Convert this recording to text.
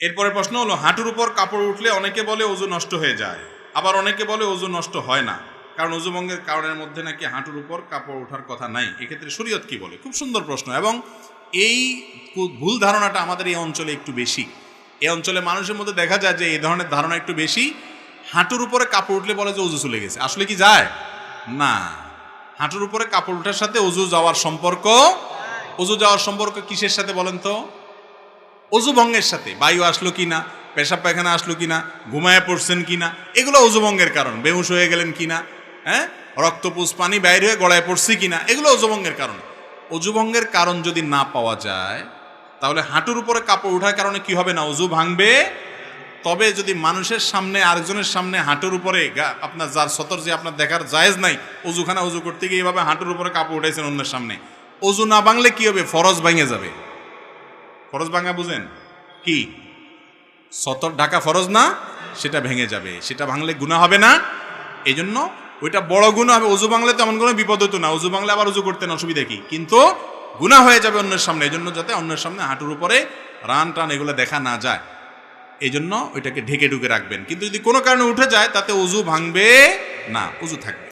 এরপরে প্রশ্ন হলো, হাঁটুর উপর কাপড় উঠলে অনেকে বলে ওযু নষ্ট হয়ে যায়, আবার অনেকে বলে ওযু নষ্ট হয় না, কারণ ওযু ভঙ্গের কারণের মধ্যে নাকি হাঁটুর উপর কাপড় ওঠার কথা নাই। এক্ষেত্রে শরীয়ত কি বলে? খুব সুন্দর প্রশ্ন, এবং এই ভুল ধারণাটা আমাদের এই অঞ্চলে একটু বেশি। এই অঞ্চলে মানুষের মধ্যে দেখা যায় যে এই ধরনের ধারণা একটু বেশি। হাঁটুর উপরে কাপড় উঠলে বলে যে ওযু চলে গেছে। আসলে কি যায় না। হাঁটুর উপরে কাপড় ওঠার সাথে ওযু যাওয়ার সম্পর্ক, ওযু যাওয়ার সম্পর্ক কিসের সাথে বলেন তো? ওযু ভঙ্গের সাথে। বায়ু আসলো কিনা, পেশাব পায়খানা আসলো কিনা, ঘুমায় পড়ছেন কিনা, এগুলো ওযু ভঙ্গের কারণ। বেহুশ হয়ে গেলেন কিনা, হ্যাঁ, রক্তপুষ পানি বাইরে হয়ে গলায় পড়ছে কিনা, এগুলো ওযু ভঙ্গের কারণ। ওযু ভঙ্গের কারণ যদি না পাওয়া যায়, তাহলে হাঁটুর উপরে কাপড় ওঠার কারণে কি হবে না, ওযু ভাঙবে। তবে যদি মানুষের সামনে, আরেকজনের সামনে হাঁটুর উপরে আপনার যার সতর যে আপনার দেখার জায়েজ নাই, ওযুখানা ওযু করতে গিয়ে এইভাবে হাঁটুর উপরে কাপড় উঠাইছেন অন্যের সামনে, ওযু না ভাঙলে কি হবে? ফরজ ভাঙে যাবে। ফরজ ভাঙা বুঝেন কি? সতর ঢাকা ফরজ না, সেটা ভেঙে যাবে। সেটা ভাঙলে গুনাহ হবে না। এই জন্য ওইটা বড় গুনাহ হবে। ওযু ভাঙলে তেমন কোনো বিপদ হতো না। ওযু ভাঙলে আবার ওযু করতেন, অসুবিধা কি? কিন্তু গুনাহ হয়ে যাবে অন্যের সামনে। এই জন্য যাতে অন্যের সামনে হাঁটুর উপরে রান টান এগুলো দেখা না যায়, এই জন্য ওইটাকে ঢেকে ঢুকে রাখবেন। কিন্তু যদি কোনো কারণে উঠে যায়, তাতে ওযু ভাঙবে না, ওযু থাকবে।